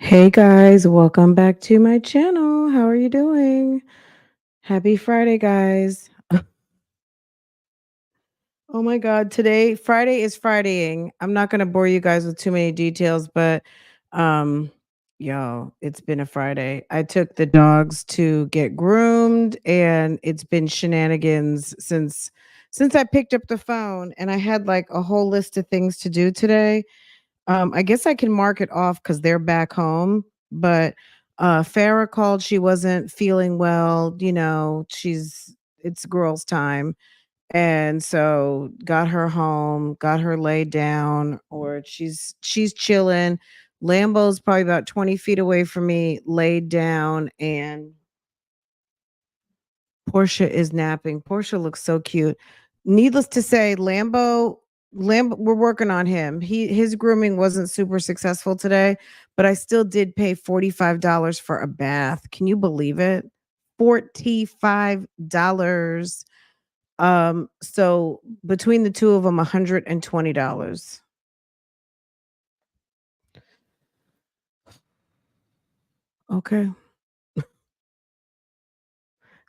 Hey guys, welcome back to my channel. How are you doing? Happy Friday, guys. Oh my God, today, Friday is Fridaying. I'm not going to bore you guys with too many details, but um, yo, it's been a Friday. I took the dogs to get groomed and it's been shenanigans since I picked up the phone and I had like a whole list of things to do today. I guess I can mark it off because they're back home. But Farah called. She wasn't feeling well. It's girls' time. And so got her home, got her laid down, or she's chilling. Lambo's probably about 20 feet away from me, laid down, and Portia is napping. Portia looks so cute. Needless to say, Lambo, we're working on him. His grooming wasn't super successful today, but I still did pay $45 for a bath. Can you believe it? $45. So between the two of them, $120. Okay.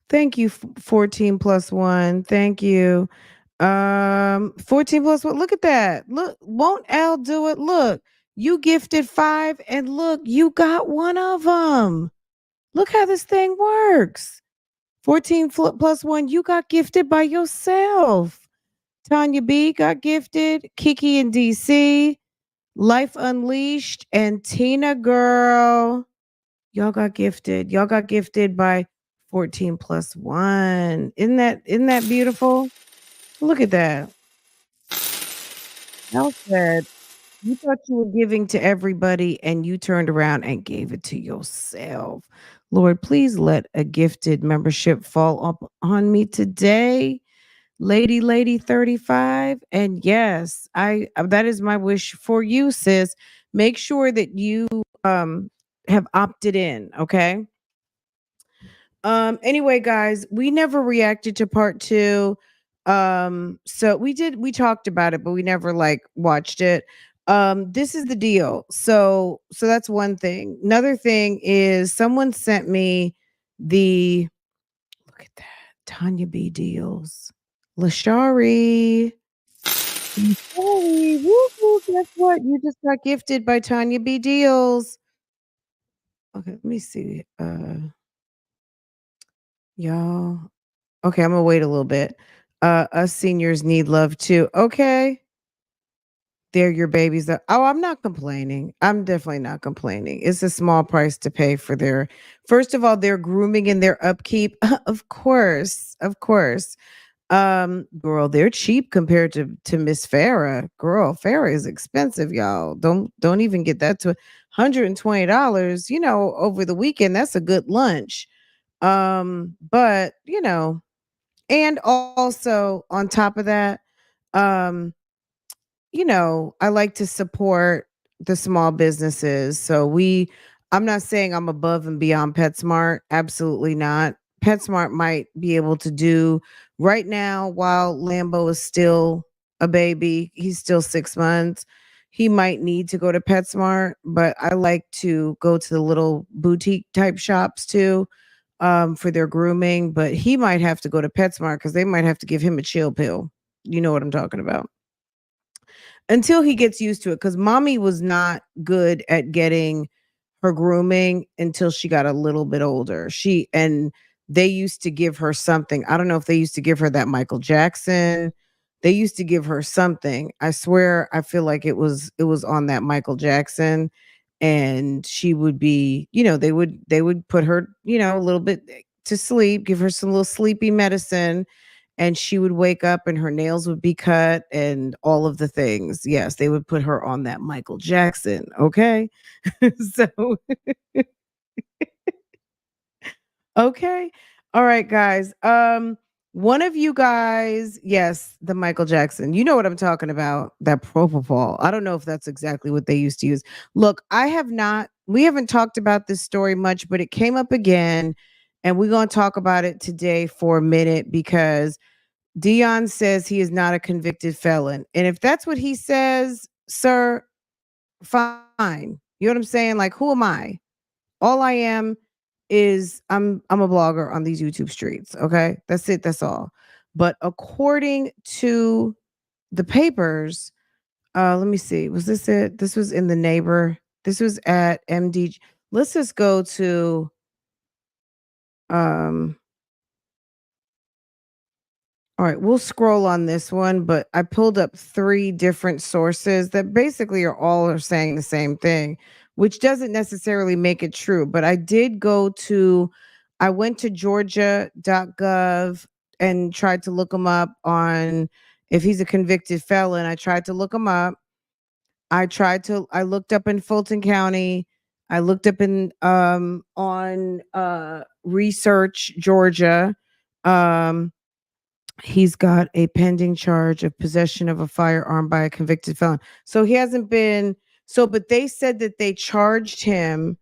Thank you, 14 plus one. Thank you. 14 plus one. Look at that. Look, won't Al do it? Look, you gifted five, and look, you got one of them. Look how this thing works. 14 plus one, you got gifted by yourself. Tanya B got gifted. Kiki and DC, Life Unleashed, and Tina Girl. Y'all got gifted. Y'all got gifted by 14 plus one. Isn't that beautiful? Look at that. Well said. You thought you were giving to everybody and you turned around and gave it to yourself. Lord, please let a gifted membership fall up on me today. Lady 35. And yes, I that is my wish for you, sis. Make sure that you um have opted in, okay? Anyway, guys, we never reacted to part two. So we talked about it, but we never like watched it. This is the deal. So that's one thing. Another thing is someone sent me the look at that. Tanya B deals. Lashari. Lashari. Woo woo. Guess what? You just got gifted by Tanya B deals. Okay, let me see. Y'all. Okay, I'm gonna wait a little bit. Us seniors need love too. Okay. They're your babies. Oh, I'm not complaining. I'm definitely not complaining. It's a small price to pay for their, first of all, their grooming and their upkeep. Of course. Of course. Girl, they're cheap compared to Miss Farah. Girl, Farah is expensive, y'all. Don't even get that to $120, over the weekend. That's a good lunch. But and also on top of that, um, I like to support the small businesses. I'm not saying I'm above and beyond PetSmart. Absolutely not. PetSmart might be able to do right now while Lambo is still a baby. He's still 6 months. He might need to go to PetSmart, but I like to go to the little boutique type shops too, for their grooming. But he might have to go to PetSmart because they might have to give him a chill pill. You know what I'm talking about, until he gets used to it, because mommy was not good at getting her grooming until she got a little bit older. They used to give her something. I don't know if they used to give her that Michael Jackson. They used to give her something. I swear, I feel like it was on that Michael Jackson, and she would be, they would put her, a little bit to sleep, give her some little sleepy medicine, and she would wake up and her nails would be cut and all of the things. Yes, they would put her on that Michael Jackson. Okay. So, okay. All right, guys. One of you guys, yes, the Michael Jackson. You know what I'm talking about? That propofol. I don't know if that's exactly what they used to use. Look, we haven't talked about this story much, but it came up again. And we're going to talk about it today for a minute because Deon says he is not a convicted felon. And if that's what he says, sir, fine. You know what I'm saying? Like, who am I? All I am is I'm a blogger on these YouTube streets. Okay. That's it. That's all. But according to the papers, let me see. Was this it? This was in the neighbor. This was at MD. Let's just go to um all right, we'll scroll on this one, but I pulled up 3 different sources that basically are saying the same thing, which doesn't necessarily make it true, but I went to georgia.gov and tried to look him up on if he's a convicted felon. I tried to look him up. I looked up in Fulton County. I looked up in on Research Georgia. Um He's got a pending charge of possession of a firearm by a convicted felon. So he hasn't been but they said that they charged him.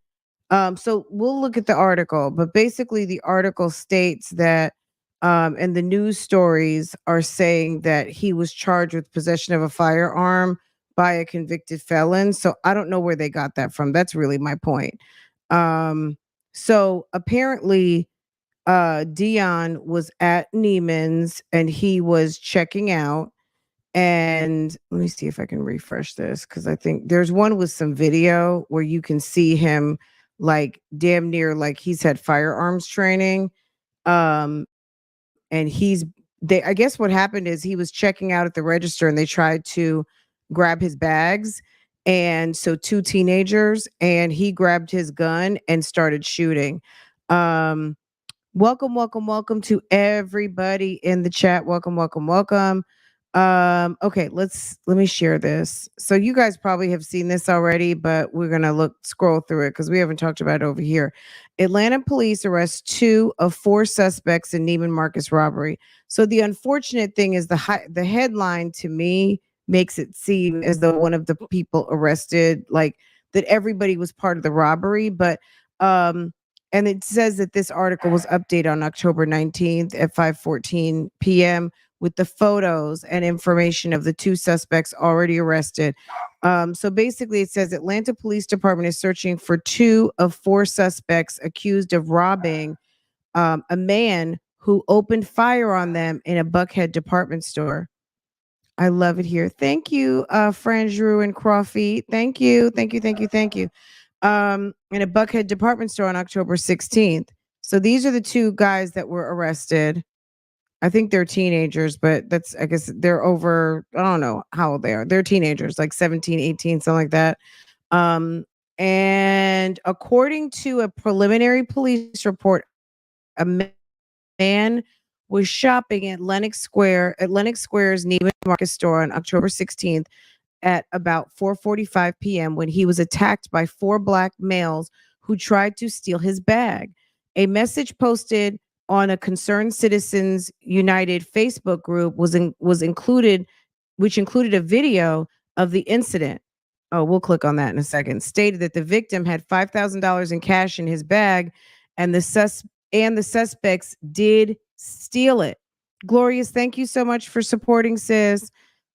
So we'll look at the article, but basically the article states that and the news stories are saying that he was charged with possession of a firearm by a convicted felon. So I don't know where they got that from. That's really my point. So apparently Deon was at Neiman's and he was checking out. And let me see if I can refresh this because I think there's one with some video where you can see him like damn near like he's had firearms training. Um, and I guess what happened is he was checking out at the register and they tried to grab his bags. And so 2 teenagers, and he grabbed his gun and started shooting. Um, Welcome, welcome, welcome to everybody in the chat. Welcome, welcome, welcome. Okay, let me share this. So you guys probably have seen this already, but we're gonna scroll through it because we haven't talked about it over here. Atlanta police arrest 2 of 4 suspects in Neiman Marcus robbery. So the unfortunate thing is the headline to me makes it seem as though one of the people arrested, like that everybody was part of the robbery, but um and it says that this article was updated on October 19th at 5:14 p.m. with the photos and information of the 2 suspects already arrested. So basically, it says Atlanta Police Department is searching for 2 of 4 suspects accused of robbing a man who opened fire on them in a Buckhead department store. I love it here. Thank you, Franjru and Crawfy. Thank you, thank you, thank you, thank you. In a Buckhead department store on October 16th. So these are the 2 guys that were arrested. I think they're teenagers, but I guess they're over, I don't know how old they are. They're teenagers, like 17, 18, something like that. Um, and according to a preliminary police report, a man was shopping at Lenox Square's Neiman Marcus store on October 16th at about 4:45 p.m. when he was attacked by 4 black males who tried to steal his bag. A message posted on a Concerned Citizens United Facebook group was included, which included a video of the incident. Oh, we'll click on that in a second. Stated that the victim had $5,000 in cash in his bag, and the suspects did steal it. Glorious, thank you so much for supporting, sis.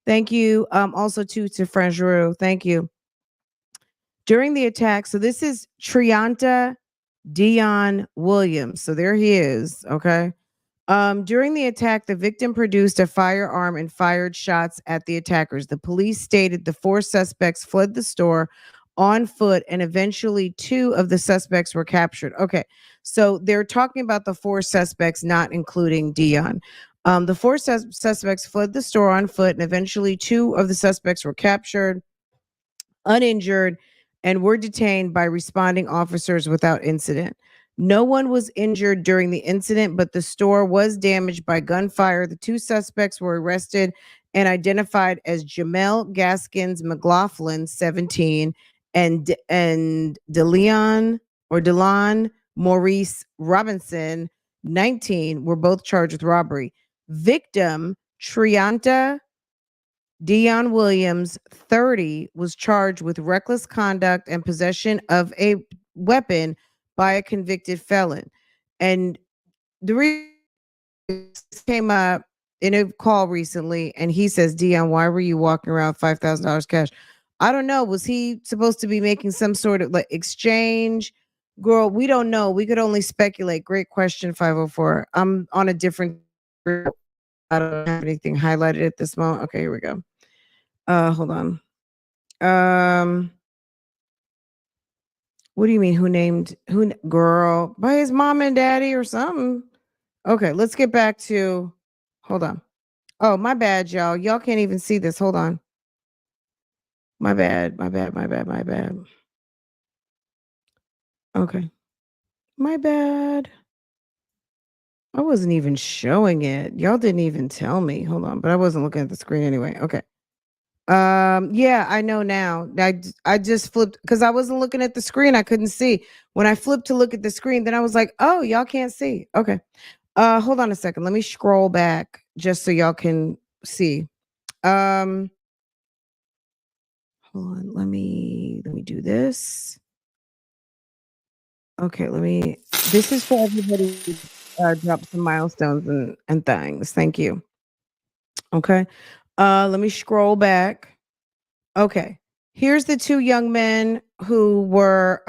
Thank you. Also to Franjuru. Thank you. During the attack, so this is Trianta Deon Williams. So there he is. Okay. During the attack, the victim produced a firearm and fired shots at the attackers. The police stated the 4 suspects fled the store on foot, and eventually 2 of the suspects were captured. Okay, so they're talking about the 4 suspects, not including Deon. The 4 suspects fled the store on foot, and eventually 2 of the suspects were captured uninjured, and were detained by responding officers without incident. No one was injured during the incident, but the store was damaged by gunfire. The 2 suspects were arrested and identified as Jamel Gaskins McLaughlin, 17, and DeLon Maurice Robinson, 19, were both charged with robbery. Victim Trianta Deon Williams, 30, was charged with reckless conduct and possession of a weapon by a convicted felon. And the reason came up in a call recently, and he says, Deon, why were you walking around $5,000 cash? I don't know. Was he supposed to be making some sort of like exchange? Girl, we don't know. We could only speculate. Great question, 504. I'm on a different group. I don't have anything highlighted at this moment. Okay, here we go. Hold on. Um, what do you mean? Girl? By his mom and daddy or something? Okay, let's get back to. Hold on. Oh, my bad, y'all. Y'all can't even see this. Hold on. My bad. My bad. My bad. My bad. Okay. My bad. I wasn't even showing it. Y'all didn't even tell me. Hold on, but I wasn't looking at the screen anyway. Okay. Yeah, I know now. I just flipped because I wasn't looking at the screen. I couldn't see. When I flipped to look at the screen, then I was like, "Oh, y'all can't see." Okay. Hold on a second. Let me scroll back just so y'all can see. Um, hold on. Let me do this. Okay, let me. This is for everybody. Drop some milestones and things. Thank you. Okay. Let me scroll back. Okay. Here's the two young men who were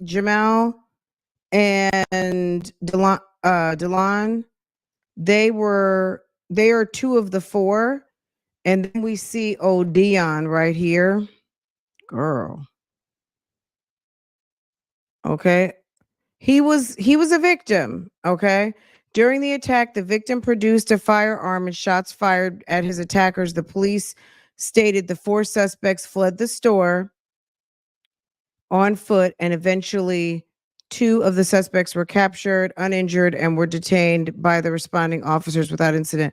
Jamal and Delon. They are two of the four. And then we see Deon right here. Girl. Okay. He was a victim, okay? During the attack, the victim produced a firearm and shots fired at his attackers. The police stated the four suspects fled the store on foot, and eventually two of the suspects were captured uninjured and were detained by the responding officers without incident.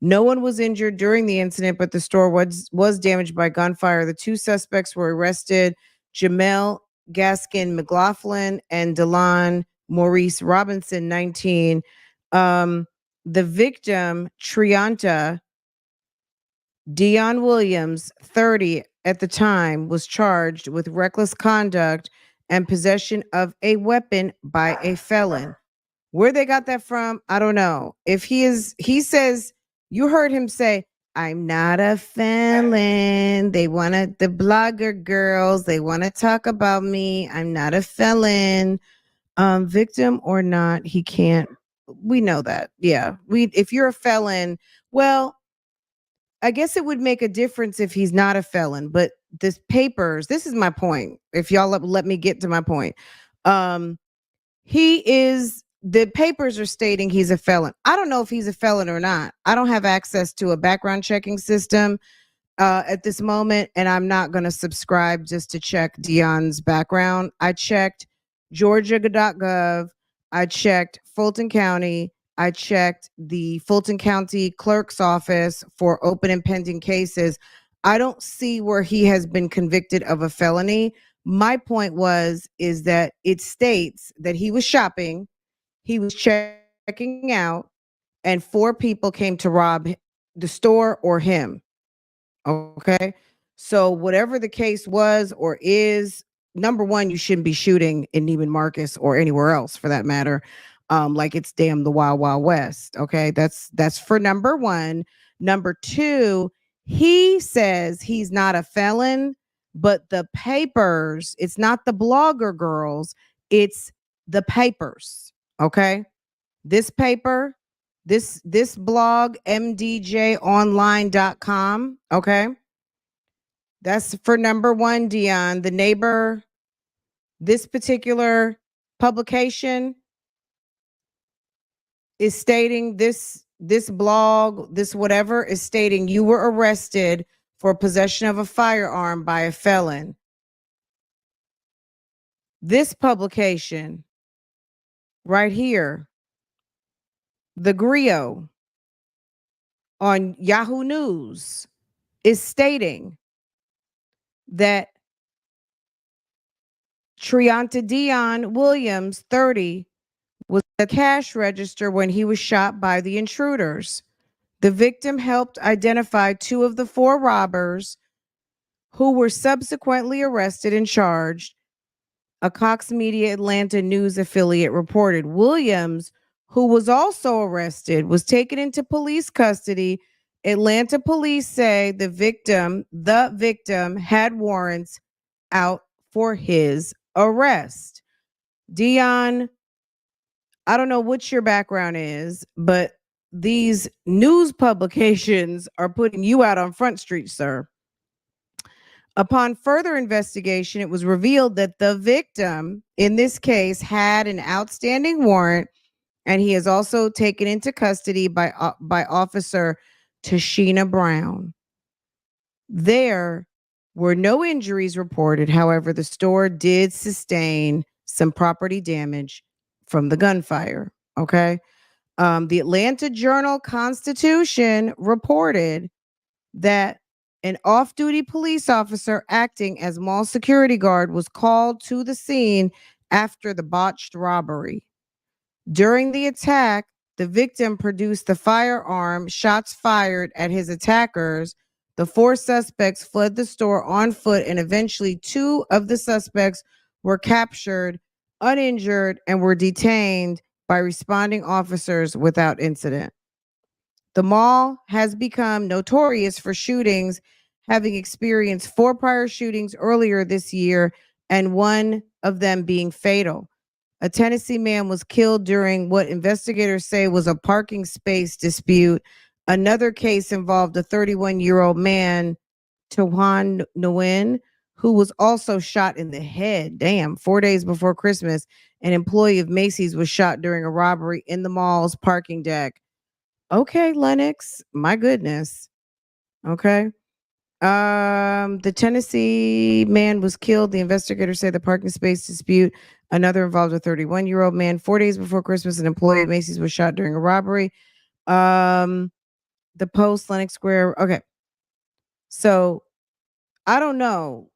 No one was injured during the incident, but the store was damaged by gunfire. The two suspects were arrested: Jamel Gaskin McLaughlin and Delon Maurice Robinson, 19. Um, the victim, Trianta Deon Williams, 30 at the time, was charged with reckless conduct and possession of a weapon by a felon. Where they got that from, I don't know. He says, you heard him say, I'm not a felon. The blogger girls, they want to talk about me. I'm not a felon. Victim or not, he can't. We know that. Yeah. If you're a felon, well, I guess it would make a difference if he's not a felon, but this is my point. If y'all let me get to my point. Um, the papers are stating he's a felon. I don't know if he's a felon or not. I don't have access to a background checking system at this moment, and I'm not going to subscribe just to check Deon's background. I checked Georgia.gov. I checked Fulton County. I checked the Fulton County Clerk's Office for open and pending cases. I don't see where he has been convicted of a felony. My point is that it states that he was shopping, he was checking out, and four people came to rob the store or him. Okay. So whatever the case was or is, number one, you shouldn't be shooting in Neiman Marcus or anywhere else for that matter. Like it's damn the Wild Wild West. Okay. That's for number one. Number two, he says he's not a felon, but the papers, it's not the blogger girls, it's the papers. Okay. This paper, this blog, mdjonline.com. Okay. That's for number one, Deon. The neighbor, this particular publication is stating this blog, this whatever is stating you were arrested for possession of a firearm by a felon. This publication right here, the Griot on Yahoo News, is stating that Trianta Deon Williams, 30, was at the cash register when he was shot by the intruders. The victim helped identify two of the four robbers who were subsequently arrested and charged, a Cox Media Atlanta news affiliate reported. Williams, who was also arrested, was taken into police custody Atlanta police say the victim had warrants out for his arrest. Deon, I don't know what your background is, but these news publications are putting you out on Front Street, sir. Upon further investigation, it was revealed that the victim in this case had an outstanding warrant, and he is also taken into custody by Officer Tashina Brown. There were no injuries reported. However, the store did sustain some property damage from the gunfire. Okay. The Atlanta Journal Constitution reported that an off duty police officer acting as mall security guard was called to the scene after the botched robbery. During the attack, the victim produced the firearm, shots fired at his attackers. The four suspects fled the store on foot, and eventually, two of the suspects were captured uninjured and were detained by responding officers without incident. The mall has become notorious for shootings, having experienced four prior shootings earlier this year, and one of them being fatal. A Tennessee man was killed during what investigators say was a parking space dispute. Another case involved a 31-year-old man, Tewan Nguyen, who was also shot in the head. Damn, 4 days before Christmas, an employee of Macy's was shot during a robbery in the mall's parking deck. Okay, Lennox, my goodness. Okay. The Tennessee man was killed. The investigators say the parking space dispute. Another involved a 31-year-old man. 4 days before Christmas, an employee of Macy's was shot during a robbery. The Post, Lenox Square. Okay. So I don't know.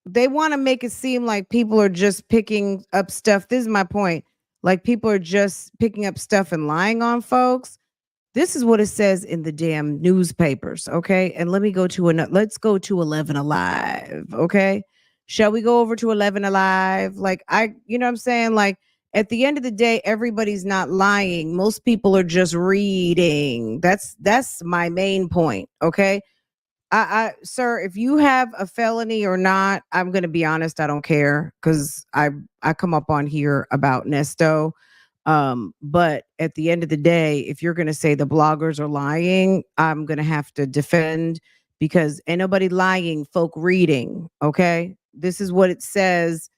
They want to make it seem like people are just picking up stuff. This is my point. Like people are just picking up stuff and lying on folks. This is what it says in the damn newspapers, okay? And let's go to 11 Alive, okay? Shall we go over to 11 Alive? You know what I'm saying? Like at the end of the day, everybody's not lying. Most people are just reading. That's my main point, okay? Sir, if you have a felony or not, I'm gonna be honest, I don't care because I come up on here about Nesto. But at the end of the day, if you're gonna say the bloggers are lying, I'm gonna have to defend because ain't nobody lying, folk reading. Okay. This is what it says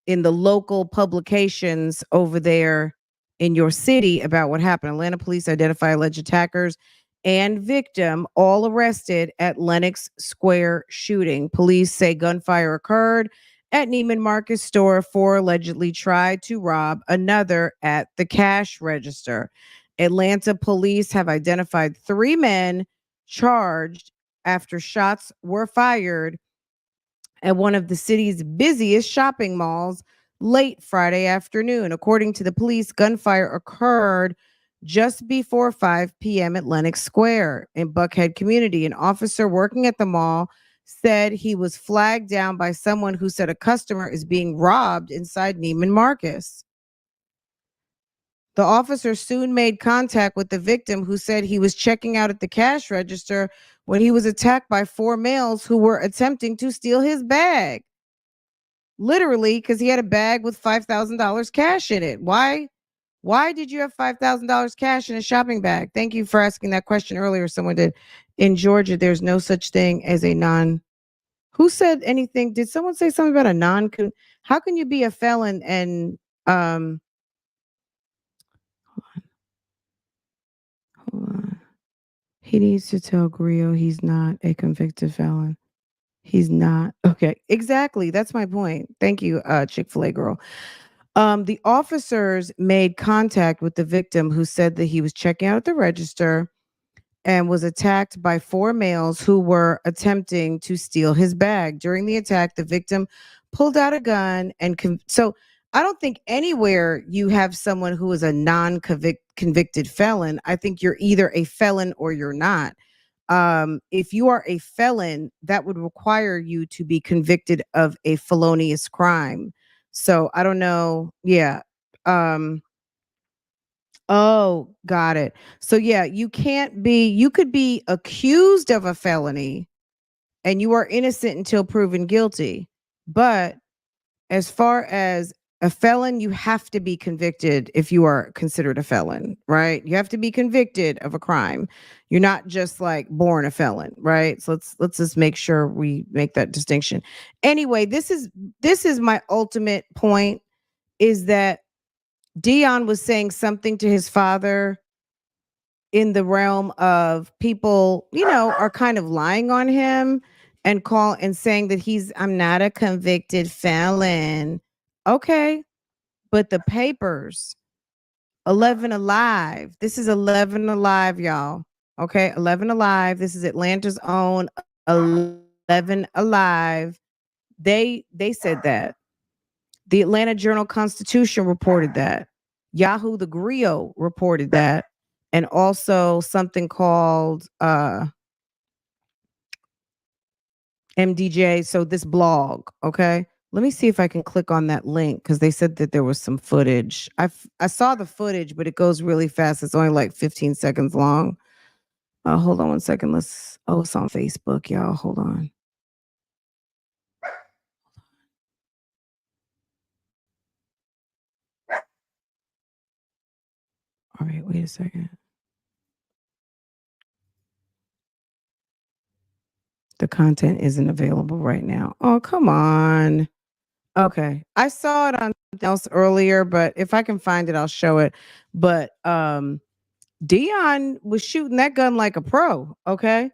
in the local publications over there in your city about what happened. Atlanta police identify alleged attackers and victim all arrested at Lenox Square shooting. Police say gunfire occurred at Neiman Marcus store. Four allegedly tried to rob another at the cash register. Atlanta police have identified three men charged after shots were fired at one of the city's busiest shopping malls late Friday afternoon. According to the police, gunfire occurred just before 5 p.m. at Lenox Square in Buckhead community. An officer working at the mall said he was flagged down by someone who said a customer is being robbed inside Neiman Marcus. The officer soon made contact with the victim, who said he was checking out at the cash register when he was attacked by four males who were attempting to steal his bag. Literally, because he had a bag with $5,000 cash in it. Why did you have $5,000 cash in a shopping bag? Thank you for asking that question earlier. Someone did. In Georgia, there's no such thing as a non. Who said anything? Did someone say something about a non? How can you be a felon and hold on. He needs to tell Grio he's not a convicted felon. He's not. Okay, exactly. That's my point. Thank you, Chick-fil-A girl. The officers made contact with the victim, who said that he was checking out at the register and was attacked by four males who were attempting to steal his bag. During the attack, the victim pulled out a gun and so I don't think anywhere you have someone who is a non-convicted felon. I think you're either a felon or you're not. If you are a felon, that would require you to be convicted of a felonious crime. So I don't know. Yeah. Um, Oh, got it. So yeah, you could be accused of a felony and you are innocent until proven guilty. But as far as a felon, you have to be convicted if you are considered a felon, right? You have to be convicted of a crime. You're not just like born a felon, right? So let's just make sure we make that distinction. Anyway, this is my ultimate point is that Deon was saying something to his father in the realm of people, are kind of lying on him and saying that I'm not a convicted felon. Okay, but the papers, 11 Alive. This is 11 Alive, y'all. Okay, 11 Alive. This is Atlanta's own 11 Alive. They said that. The Atlanta Journal-Constitution reported that. Yahoo the Griot reported that. And also something called MDJ. So this blog, okay? Let me see if I can click on that link because they said that there was some footage. I saw the footage, but it goes really fast. It's only like 15 seconds long. Hold on one second. It's on Facebook, y'all. Hold on. All right, wait a second. The content isn't available right now. Oh, come on. Okay. I saw it on something else earlier, but if I can find it, I'll show it. But Deon was shooting that gun like a pro, okay?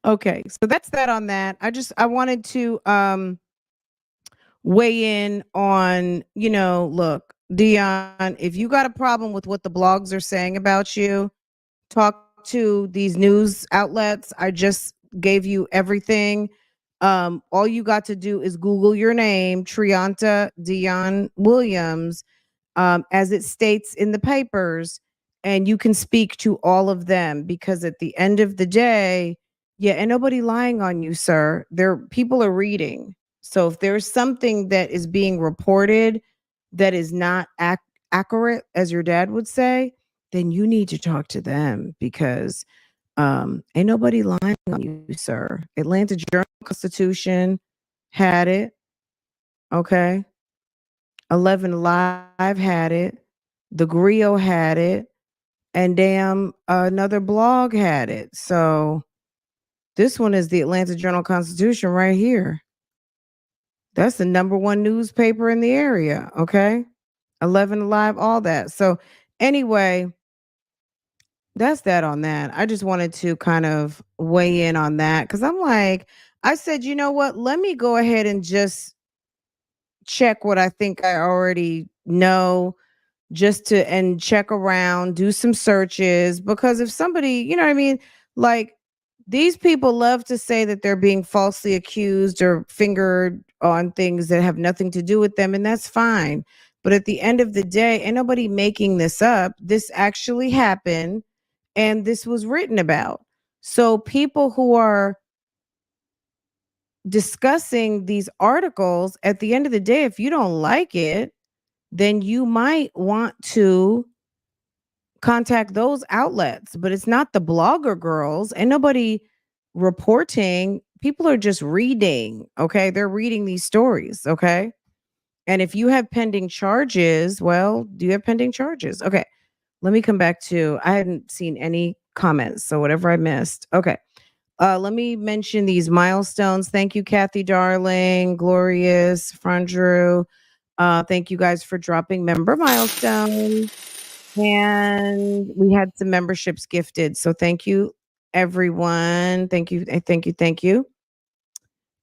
Okay. So that's that on that. I wanted to weigh in on, look, Deon, if you got a problem with what the blogs are saying about you, talk to these news outlets. I just gave you everything. All you got to do is Google your name, Trianta Deon Williams, as it states in the papers, and you can speak to all of them because at the end of the day, yeah, and nobody lying on you, sir. People are reading. So if there's something that is being reported that is not accurate, as your dad would say, then you need to talk to them because ain't nobody lying on you, sir. Atlanta Journal Constitution had it. Okay. 11 Live had it. The Griot had it. And damn, another blog had it. So this one is the Atlanta Journal Constitution right here. That's the number one newspaper in the area. Okay. 11 Alive, all that. So anyway, that's that on that. I just wanted to kind of weigh in on that because I'm like, I said, you know what? Let me go ahead and just check what I think I already know just to and check around, do some searches because if somebody, you know what I mean, like these people love to say that they're being falsely accused or fingered on things that have nothing to do with them and that's fine. But at the end of the day, ain't nobody making this up. This actually happened and this was written about. So people who are discussing these articles at the end of the day if you don't like it, then you might want to contact those outlets, but it's not the blogger girls and nobody reporting. People are just reading, okay? They're reading these stories, okay? And if you have pending charges, well, do you have pending charges? Okay. Let me come back to I hadn't seen any comments, so whatever I missed. Okay. Let me mention these milestones. Thank you, Kathy Darling, Glorious, Frandrew. Thank you guys for dropping member milestones. And we had some memberships gifted. So thank you, everyone. Thank you. Thank you. Thank you.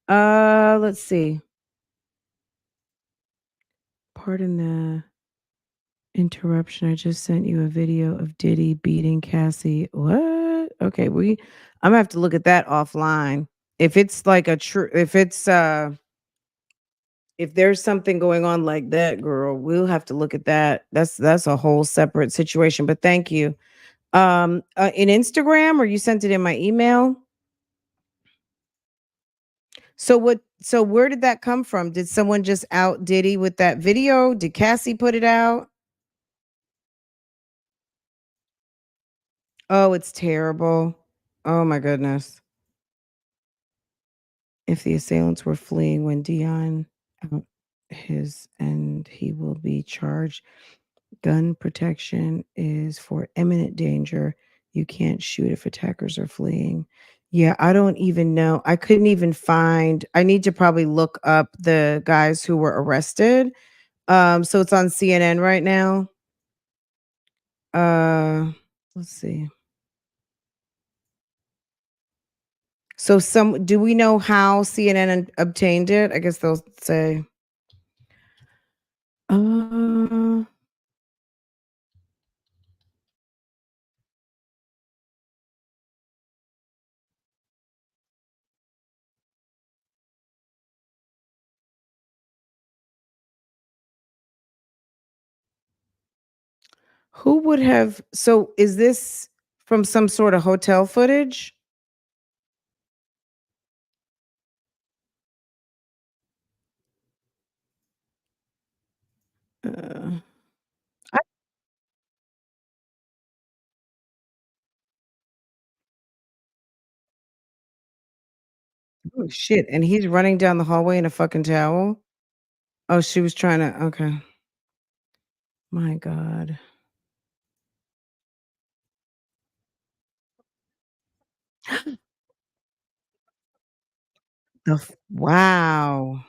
Let's see. Pardon the interruption. I just sent you a video of Diddy beating Cassie. What? Okay, I'm gonna have to look at that offline. If it's like a true if there's something going on like that, girl, we'll have to look at that. That's a whole separate situation. But thank you. In Instagram or you sent it in my email? So where did that come from? Did someone just out Diddy with that video? Did Cassie put it out? Oh, it's terrible. Oh my goodness. If the assailants were fleeing when Deon out his and he will be charged. Gun protection is for imminent danger. You can't shoot if attackers are fleeing. Yeah, I don't even know. I couldn't even find. I need to probably look up the guys who were arrested. So it's on CNN right now. Uh let's see. So some do we know how CNN obtained it? I guess they'll say uh who would have so is this from some sort of hotel footage? Uh, I, oh shit, and he's running down the hallway in a fucking towel? Oh, she was trying to okay. My god. Wow.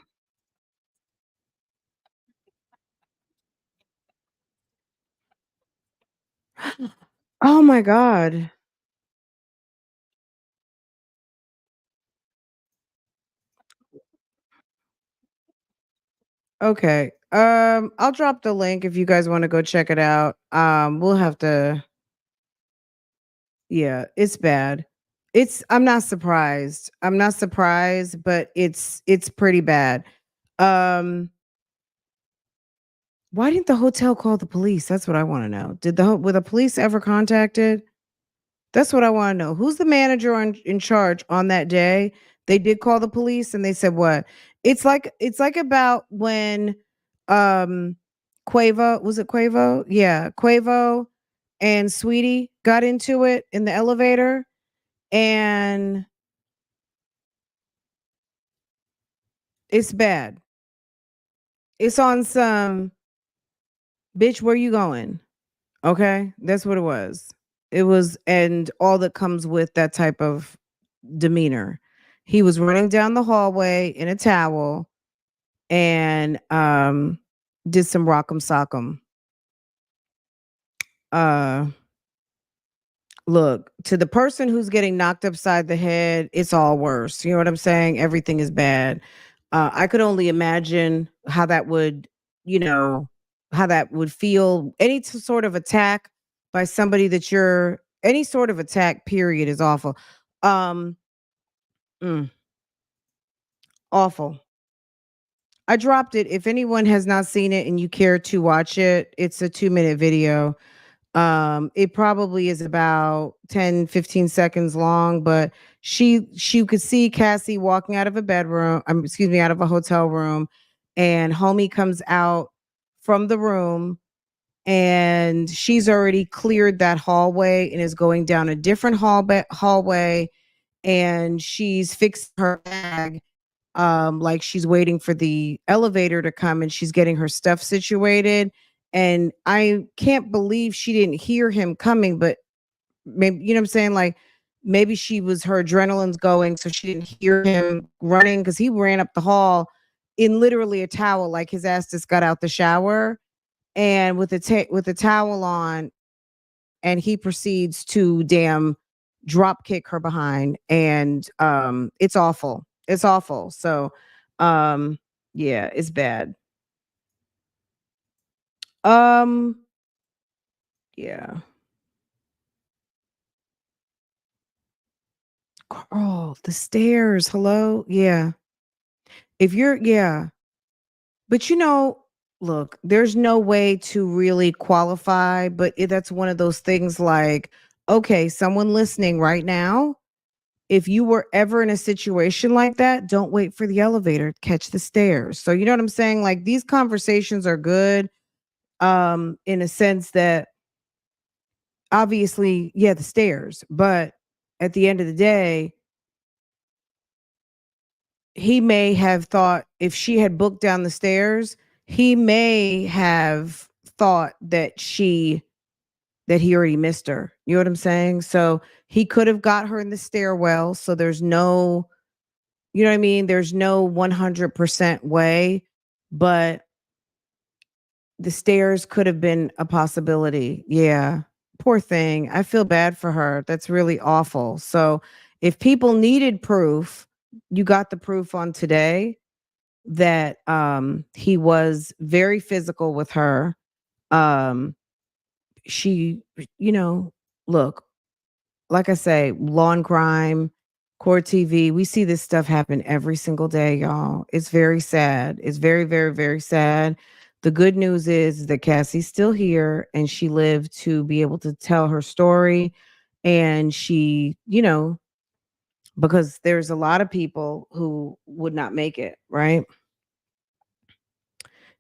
Oh my god. Okay. I'll drop the link if you guys wanna go check it out. We'll have to yeah, it's bad. I'm not surprised. I'm not surprised, but it's pretty bad. Um, why didn't the hotel call the police? That's what I wanna know. Did were the police ever contacted? That's what I wanna know. Who's the manager in charge on that day? They did call the police and they said what? It's like about when um Quavo, was it Quavo? Yeah, Quavo and Sweetie got into it in the elevator and it's bad. It's on some bitch, where you going? Okay? That's what it was. It was and all that comes with that type of demeanor. He was running down the hallway in a towel and did some rock'em sock'em. Uh look, to the person who's getting knocked upside the head, it's all worse. You know what I'm saying? Everything is bad. I could only imagine how that would, you know, how that would feel. Any sort of attack by somebody that you're any sort of attack period is awful. Um mm, awful. I dropped it. If anyone has not seen it and you care to watch it, it's a 2-minute video. It probably is about 10, 15 seconds long, but she could see Cassie walking out of a bedroom, excuse me, out of a hotel room, and homie comes out from the room and she's already cleared that hallway and is going down a different hallway and she's fixed her bag like she's waiting for the elevator to come and she's getting her stuff situated. And I can't believe she didn't hear him coming, but maybe, you know what I'm saying? Like maybe she was her adrenaline's going, so she didn't hear him running because he ran up the hall in literally a towel, like his ass just got out the shower and with a towel on, and he proceeds to damn drop kick her behind, and it's awful. It's awful. So um yeah, it's bad. Um yeah. Girl, the stairs. Hello? Yeah. If you're yeah. But look, there's no way to really qualify, but that's one of those things like, okay, someone listening right now, if you were ever in a situation like that, don't wait for the elevator, catch the stairs. So you know what I'm saying? Like these conversations are good in a sense that obviously, yeah, the stairs, but at the end of the day, he may have thought if she had booked down the stairs, he may have thought that he already missed her. You know what I'm saying? So he could have got her in the stairwell. So there's no, you know what I mean? There's no 100% way, but the stairs could have been a possibility. Yeah. Poor thing. I feel bad for her. That's really awful. So if people needed proof, you got the proof on today that he was very physical with her. Um she you know, look, like I say, lawn crime, court TV, we see this stuff happen every single day, y'all. It's very sad. It's very, very, very sad. The good news is that Cassie's still here and she lived to be able to tell her story. And she, because there's a lot of people who would not make it, right?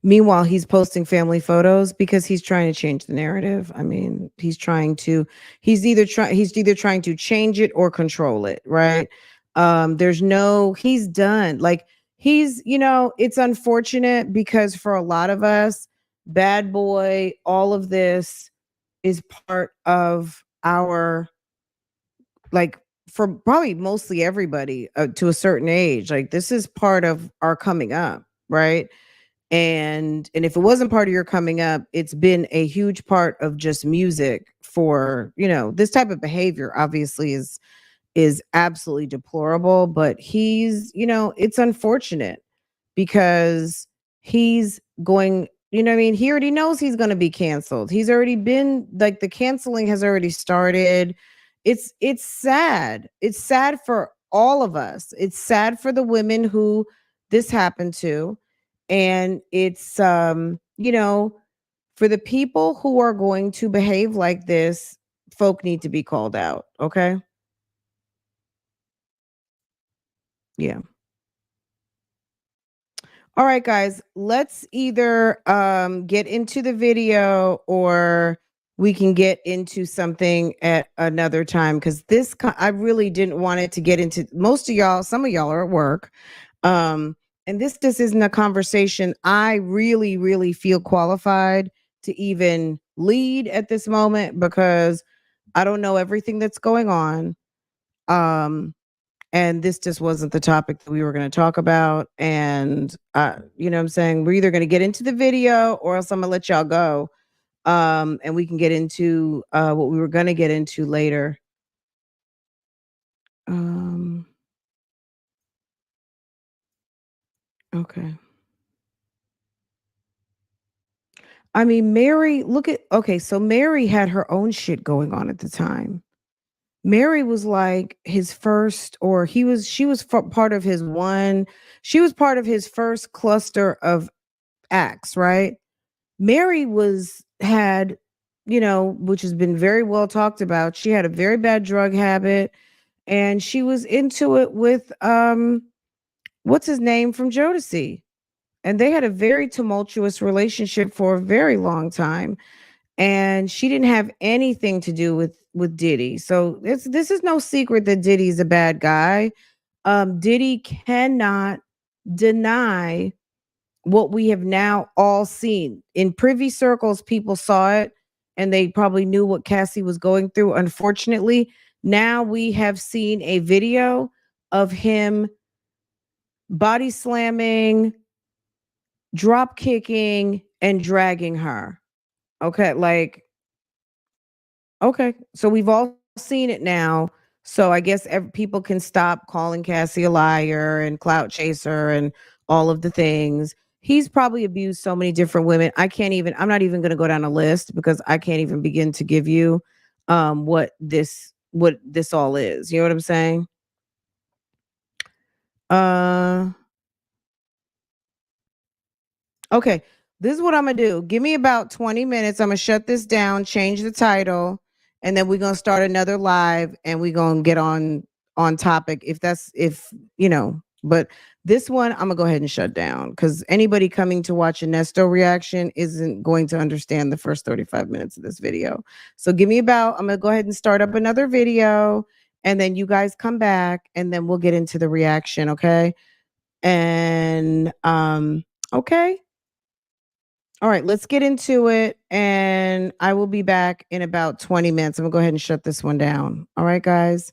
Meanwhile, he's posting family photos because he's trying to change the narrative. I mean, he's either trying to change it or control it, right? He's done. Like it's unfortunate because for a lot of us, bad boy, all of this is part of our, like, for probably mostly everybody to a certain age. Like this is part of our coming up, right? And if it wasn't part of your coming up, it's been a huge part of just music for, this type of behavior obviously is absolutely deplorable, but it's unfortunate because he's going, I mean, he already knows he's going to be canceled. He's already been, like, the canceling has already started. It's sad. It's sad for all of us. It's sad for the women who this happened to, and it's for the people who are going to behave like this, folk need to be called out, okay? Yeah. All right, guys, let's either get into the video or we can get into something at another time because I really didn't want it to get into. Most of y'all, some of y'all are at work. And this isn't a conversation I really, really feel qualified to even lead at this moment because I don't know everything that's going on. And this just wasn't the topic that we were going to talk about. And you know what I'm saying? We're either going to get into the video or else I'm going to let y'all go. And we can get into what we were going to get into later. Um, okay. I mean, okay, so Mary had her own shit going on at the time. Mary was like his first, or she was part of his she was part of his first cluster of acts, right? Mary had, which has been very well talked about. She had a very bad drug habit and she was into it with, what's his name from Jodeci. And they had a very tumultuous relationship for a very long time. And she didn't have anything to do with Diddy. So this is no secret that Diddy's a bad guy. Diddy cannot deny what we have now all seen. In privy circles, people saw it and they probably knew what Cassie was going through. Unfortunately, now we have seen a video of him body slamming, drop kicking, and dragging her. Okay, like, okay, so we've all seen it now. So I guess people can stop calling Cassie a liar and clout chaser and all of the things. He's probably abused so many different women. I'm not even going to go down a list because I can't even begin to give you what this all is. You know what I'm saying? Uh okay. This is what I'm going to do. Give me about 20 minutes. I'm going to shut this down, change the title, and then we're going to start another live and we're going to get on on topic if you know, but this one I'm gonna go ahead and shut down because anybody coming to watch a Nesto reaction isn't going to understand the first 35 minutes of this video. So give me about, I'm gonna go ahead and start up another video and then you guys come back and then we'll get into the reaction, okay? And okay. All right, let's get into it. And I will be back in about 20 minutes. I'm gonna go ahead and shut this one down. All right, guys.